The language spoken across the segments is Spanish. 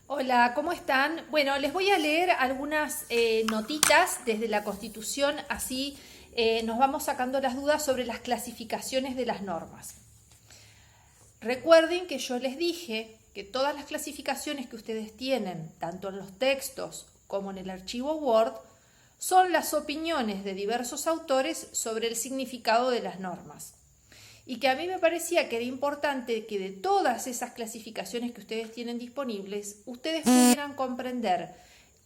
Hola, ¿cómo están? Bueno, les voy a leer algunas notitas desde la Constitución, así nos vamos sacando las dudas sobre las clasificaciones de las normas. Recuerden que yo les dije que todas las clasificaciones que ustedes tienen, tanto en los textos como en el archivo Word, son las opiniones de diversos autores sobre el significado de las normas. Y que a mí me parecía que era importante que de todas esas clasificaciones que ustedes tienen disponibles, ustedes pudieran comprender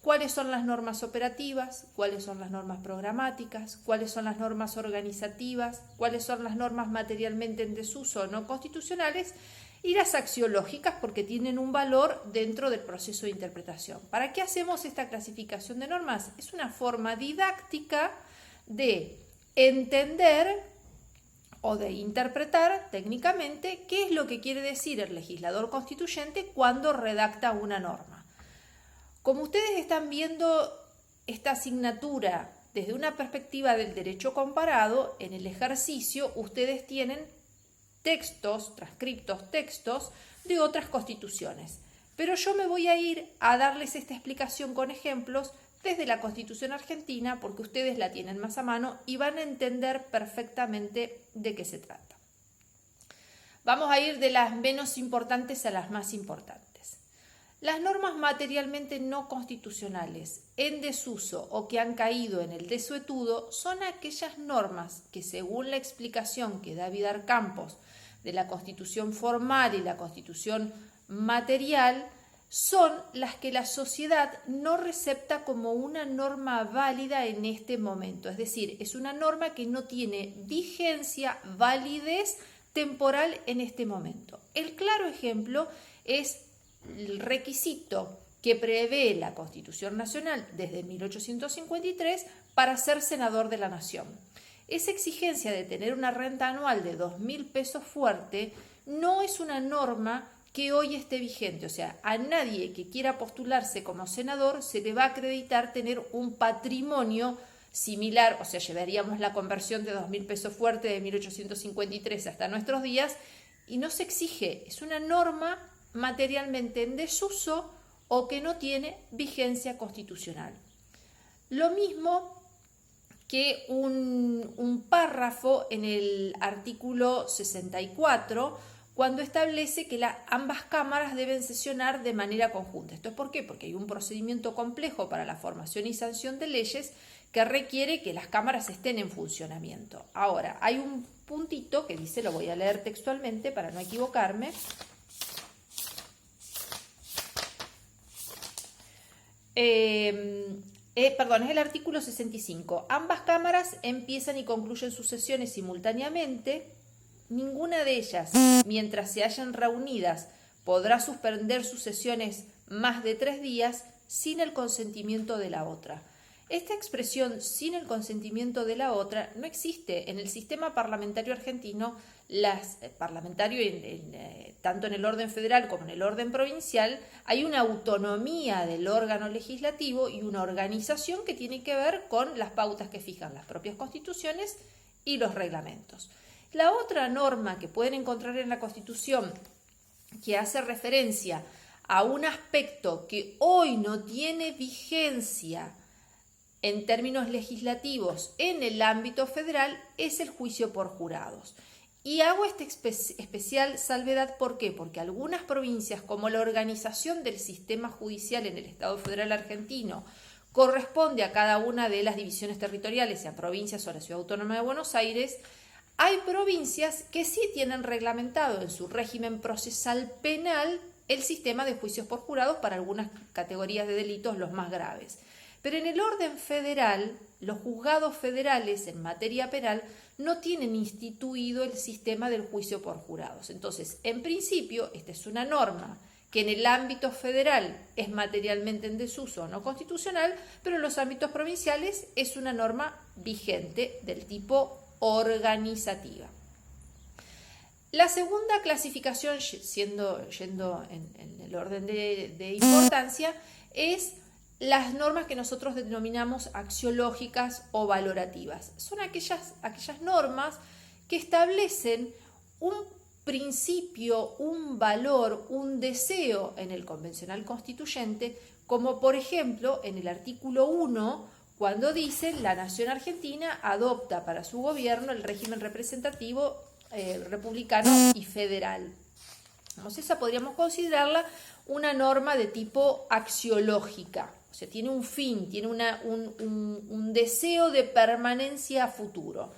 cuáles son las normas operativas, cuáles son las normas programáticas, cuáles son las normas organizativas, cuáles son las normas materialmente en desuso o no constitucionales y las axiológicas porque tienen un valor dentro del proceso de interpretación. ¿Para qué hacemos esta clasificación de normas? Es una forma didáctica de entender o de interpretar técnicamente qué es lo que quiere decir el legislador constituyente cuando redacta una norma. Como ustedes están viendo esta asignatura desde una perspectiva del derecho comparado, en el ejercicio ustedes tienen textos, transcriptos, textos de otras constituciones. Pero yo me voy a ir a darles esta explicación con ejemplos desde la Constitución argentina porque ustedes la tienen más a mano y van a entender perfectamente de qué se trata. Vamos a ir de las menos importantes a las más importantes. Las normas materialmente no constitucionales en desuso o que han caído en el desuetudo son aquellas normas que, según la explicación que da Vidal Campos de la Constitución formal y la Constitución material, son las que la sociedad no recepta como una norma válida en este momento. Es decir, es una norma que no tiene vigencia, validez temporal en este momento. El claro ejemplo es el requisito que prevé la Constitución Nacional desde 1853 para ser senador de la Nación. Esa exigencia de tener una renta anual de 2.000 pesos fuerte no es una norma que hoy esté vigente, o sea, a nadie que quiera postularse como senador se le va a acreditar tener un patrimonio similar, o sea, llevaríamos la conversión de 2.000 pesos fuerte de 1853 hasta nuestros días y no se exige, es una norma materialmente en desuso o que no tiene vigencia constitucional. Lo mismo que un párrafo en el artículo 64 cuando establece que ambas cámaras deben sesionar de manera conjunta. ¿Esto es por qué? Porque hay un procedimiento complejo para la formación y sanción de leyes que requiere que las cámaras estén en funcionamiento. Ahora, hay un puntito que dice, lo voy a leer textualmente para no equivocarme. Es el artículo 65. Ambas cámaras empiezan y concluyen sus sesiones simultáneamente. Ninguna de ellas, mientras se hallen reunidas, podrá suspender sus sesiones más de 3 días sin el consentimiento de la otra. Esta expresión sin el consentimiento de la otra no existe en el sistema parlamentario argentino. Tanto en el orden federal como en el orden provincial hay una autonomía del órgano legislativo y una organización que tiene que ver con las pautas que fijan las propias constituciones y los reglamentos. La otra norma que pueden encontrar en la Constitución que hace referencia a un aspecto que hoy no tiene vigencia en términos legislativos en el ámbito federal es el juicio por jurados. Y hago esta especial salvedad, ¿por qué? Porque algunas provincias, como la organización del sistema judicial en el Estado Federal Argentino, corresponde a cada una de las divisiones territoriales, sean provincias o la Ciudad Autónoma de Buenos Aires, hay provincias que sí tienen reglamentado en su régimen procesal penal el sistema de juicios por jurados para algunas categorías de delitos, los más graves. Pero en el orden federal, los juzgados federales en materia penal no tienen instituido el sistema del juicio por jurados. Entonces, en principio, esta es una norma que en el ámbito federal es materialmente en desuso o no constitucional, pero en los ámbitos provinciales es una norma vigente del tipo organizativa. La segunda clasificación, yendo en el orden de importancia, es las normas que nosotros denominamos axiológicas o valorativas. Son aquellas normas que establecen un principio, un valor, un deseo en el convencional constituyente, como por ejemplo en el artículo 1, cuando dice la nación argentina adopta para su gobierno el régimen representativo republicano y federal. Entonces, esa podríamos considerarla una norma de tipo axiológica, o sea, tiene un fin, tiene un deseo de permanencia a futuro.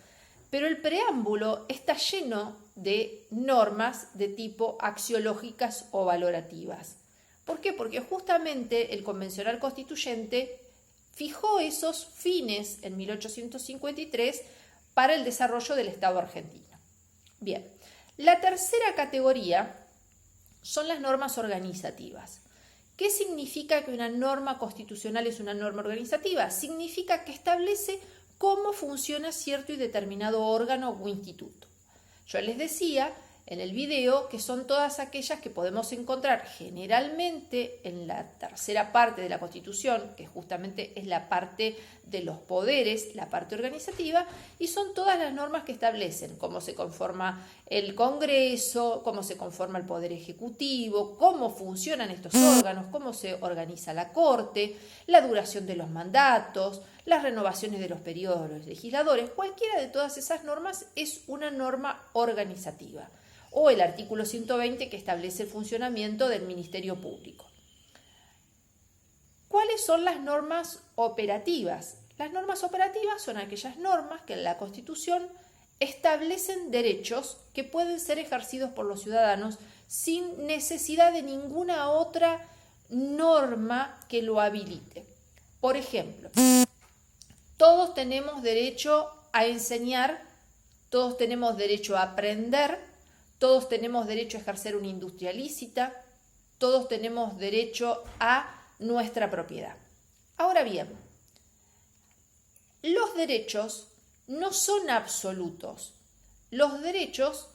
Pero el preámbulo está lleno de normas de tipo axiológicas o valorativas. ¿Por qué? Porque justamente el convencional constituyente fijó esos fines en 1853 para el desarrollo del Estado argentino. Bien, la tercera categoría son las normas organizativas. ¿Qué significa que una norma constitucional es una norma organizativa? Significa que establece cómo funciona cierto y determinado órgano o instituto. Yo les decía en el video que son todas aquellas que podemos encontrar generalmente en la tercera parte de la Constitución, que justamente es la parte de los poderes, la parte organizativa, y son todas las normas que establecen cómo se conforma el Congreso, cómo se conforma el Poder Ejecutivo, cómo funcionan estos órganos, cómo se organiza la Corte, la duración de los mandatos, las renovaciones de los periodos de los legisladores. Cualquiera de todas esas normas es una norma organizativa. O el artículo 120 que establece el funcionamiento del Ministerio Público. ¿Cuáles son las normas operativas? Las normas operativas son aquellas normas que en la Constitución establecen derechos que pueden ser ejercidos por los ciudadanos sin necesidad de ninguna otra norma que lo habilite. Por ejemplo, todos tenemos derecho a enseñar, todos tenemos derecho a aprender, todos tenemos derecho a ejercer una industria lícita, todos tenemos derecho a nuestra propiedad. Ahora bien, los derechos no son absolutos. Los derechos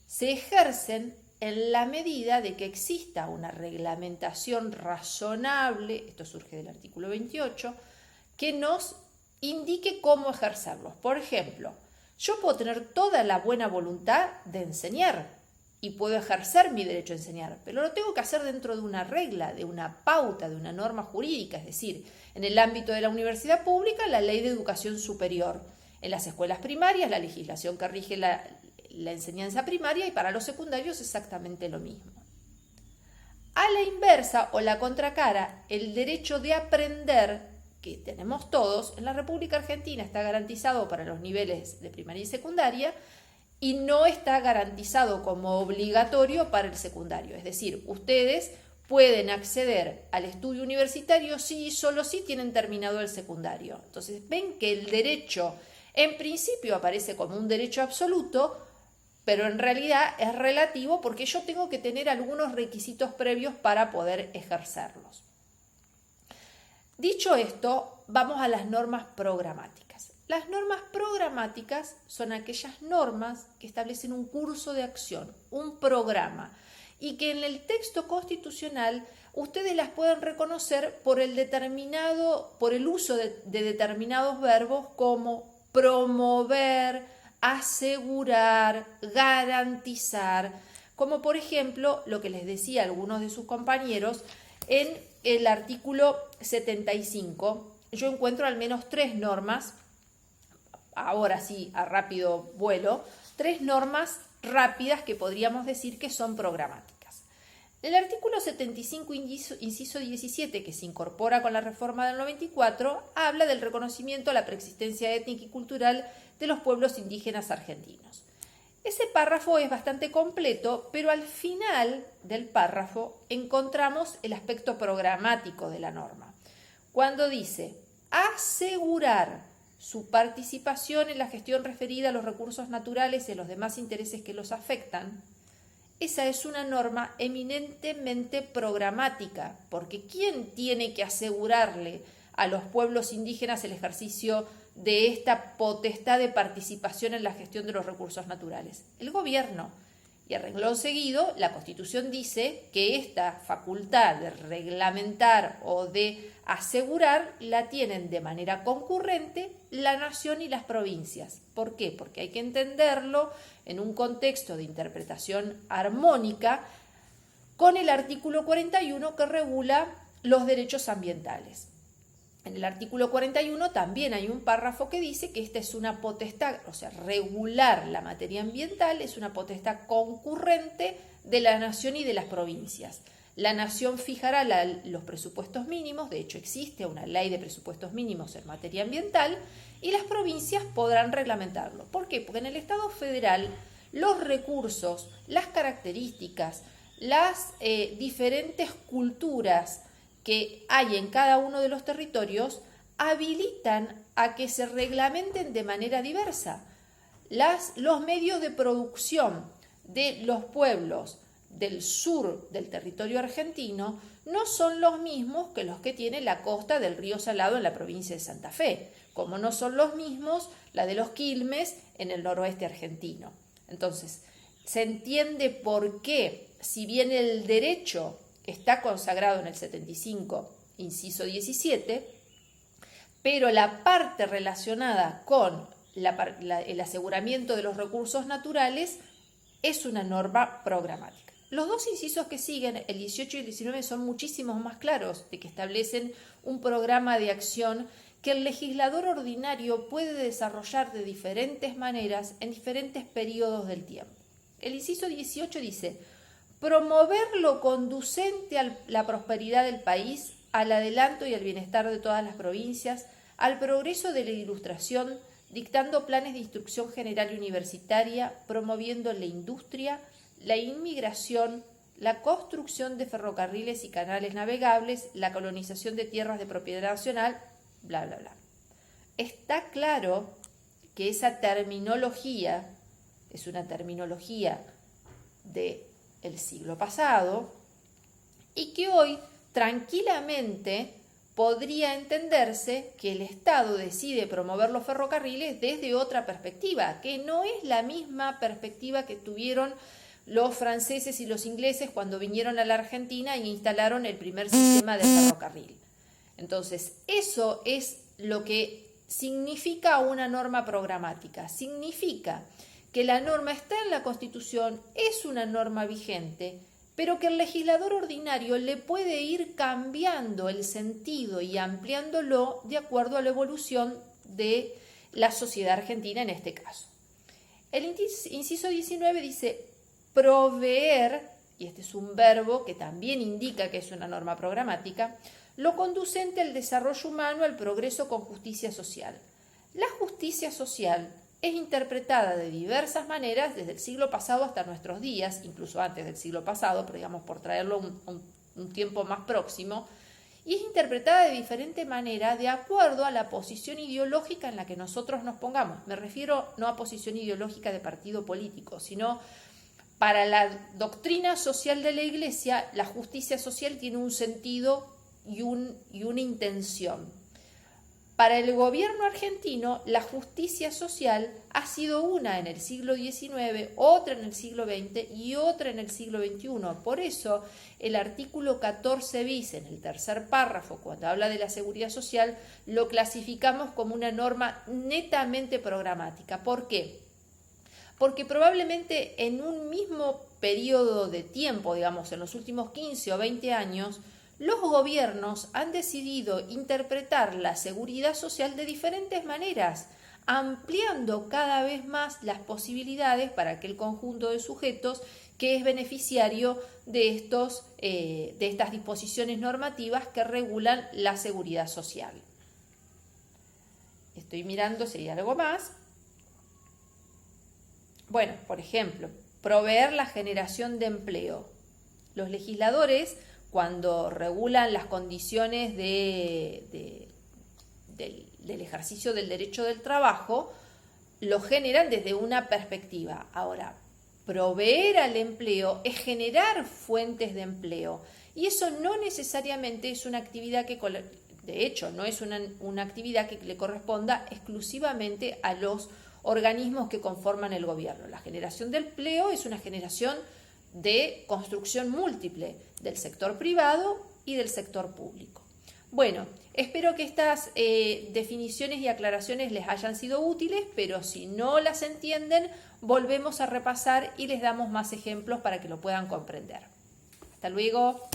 se ejercen en la medida de que exista una reglamentación razonable, esto surge del artículo 28, que nos indique cómo ejercerlos. Por ejemplo, yo puedo tener toda la buena voluntad de enseñar y puedo ejercer mi derecho a enseñar, pero lo tengo que hacer dentro de una regla, de una pauta, de una norma jurídica, es decir, en el ámbito de la universidad pública, la Ley de Educación Superior, en las escuelas primarias, la legislación que rige la enseñanza primaria, y para los secundarios exactamente lo mismo. A la inversa o la contracara, el derecho de aprender que tenemos todos en la República Argentina está garantizado para los niveles de primaria y secundaria, y no está garantizado como obligatorio para el secundario. Es decir, ustedes pueden acceder al estudio universitario si y solo si tienen terminado el secundario. Entonces, ven que el derecho en principio aparece como un derecho absoluto, pero en realidad es relativo porque yo tengo que tener algunos requisitos previos para poder ejercerlos. Dicho esto, vamos a las normas programáticas. Las normas programáticas son aquellas normas que establecen un curso de acción, un programa, y que en el texto constitucional ustedes las pueden reconocer por el uso de determinados verbos como promover, asegurar, garantizar, como por ejemplo lo que les decía a algunos de sus compañeros en el artículo 75. Yo encuentro al menos 3 normas. Ahora sí, a rápido vuelo, 3 normas rápidas que podríamos decir que son programáticas. El artículo 75, inciso 17, que se incorpora con la reforma del 94, habla del reconocimiento a la preexistencia étnica y cultural de los pueblos indígenas argentinos. Ese párrafo es bastante completo, pero al final del párrafo encontramos el aspecto programático de la norma. Cuando dice asegurar su participación en la gestión referida a los recursos naturales y a los demás intereses que los afectan, esa es una norma eminentemente programática, porque ¿quién tiene que asegurarle a los pueblos indígenas el ejercicio de esta potestad de participación en la gestión de los recursos naturales? El gobierno. Y a renglón seguido, la Constitución dice que esta facultad de reglamentar o de asegurar la tienen de manera concurrente la nación y las provincias. ¿Por qué? Porque hay que entenderlo en un contexto de interpretación armónica con el artículo 41 que regula los derechos ambientales. En el artículo 41 también hay un párrafo que dice que esta es una potestad, o sea, regular la materia ambiental es una potestad concurrente de la nación y de las provincias. La nación fijará los presupuestos mínimos, de hecho existe una ley de presupuestos mínimos en materia ambiental, y las provincias podrán reglamentarlo. ¿Por qué? Porque en el Estado federal los recursos, las características, las diferentes culturas que hay en cada uno de los territorios habilitan a que se reglamenten de manera diversa. Los medios de producción de los pueblos del sur del territorio argentino no son los mismos que los que tiene la costa del río Salado en la provincia de Santa Fe, como no son los mismos la de los Quilmes en el noroeste argentino. Entonces, se entiende por qué, si bien el derecho está consagrado en el 75, inciso 17, pero la parte relacionada con el aseguramiento de los recursos naturales es una norma programática. Los dos incisos que siguen, el 18 y el 19, son muchísimo más claros, de que establecen un programa de acción que el legislador ordinario puede desarrollar de diferentes maneras en diferentes periodos del tiempo. El inciso 18 dice: promover lo conducente a la prosperidad del país, al adelanto y al bienestar de todas las provincias, al progreso de la ilustración, dictando planes de instrucción general y universitaria, promoviendo la industria, la inmigración, la construcción de ferrocarriles y canales navegables, la colonización de tierras de propiedad nacional, bla, bla, bla. Está claro que esa terminología es una terminología del siglo pasado y que hoy tranquilamente podría entenderse que el Estado decide promover los ferrocarriles desde otra perspectiva, que no es la misma perspectiva que tuvieron los franceses y los ingleses cuando vinieron a la Argentina e instalaron el primer sistema de ferrocarril. Entonces, eso es lo que significa una norma programática. Significa que la norma está en la Constitución, es una norma vigente, pero que el legislador ordinario le puede ir cambiando el sentido y ampliándolo de acuerdo a la evolución de la sociedad argentina en este caso. El inciso 19 dice proveer, y este es un verbo que también indica que es una norma programática, lo conducente al desarrollo humano, al progreso con justicia social. La justicia social es interpretada de diversas maneras desde el siglo pasado hasta nuestros días, incluso antes del siglo pasado, pero digamos por traerlo un tiempo más próximo, y es interpretada de diferente manera de acuerdo a la posición ideológica en la que nosotros nos pongamos. Me refiero no a posición ideológica de partido político, sino para la doctrina social de la Iglesia, la justicia social tiene un sentido y una intención. Para el gobierno argentino, la justicia social ha sido una en el siglo XIX, otra en el siglo XX y otra en el siglo XXI. Por eso, el artículo 14 bis, en el tercer párrafo, cuando habla de la seguridad social, lo clasificamos como una norma netamente programática. ¿Por qué? Porque probablemente en un mismo periodo de tiempo, digamos, en los últimos 15 o 20 años, los gobiernos han decidido interpretar la seguridad social de diferentes maneras, ampliando cada vez más las posibilidades para aquel conjunto de sujetos que es beneficiario de estas disposiciones normativas que regulan la seguridad social. Estoy mirando si hay algo más. Bueno, por ejemplo, proveer la generación de empleo. Los legisladores, cuando regulan las condiciones del ejercicio del derecho del trabajo, lo generan desde una perspectiva. Ahora, proveer al empleo es generar fuentes de empleo, y eso no necesariamente es una actividad de hecho, no es una actividad que le corresponda exclusivamente a los organismos que conforman el gobierno. La generación de empleo es una generación de construcción múltiple del sector privado y del sector público. Bueno, espero que estas definiciones y aclaraciones les hayan sido útiles, pero si no las entienden, volvemos a repasar y les damos más ejemplos para que lo puedan comprender. Hasta luego.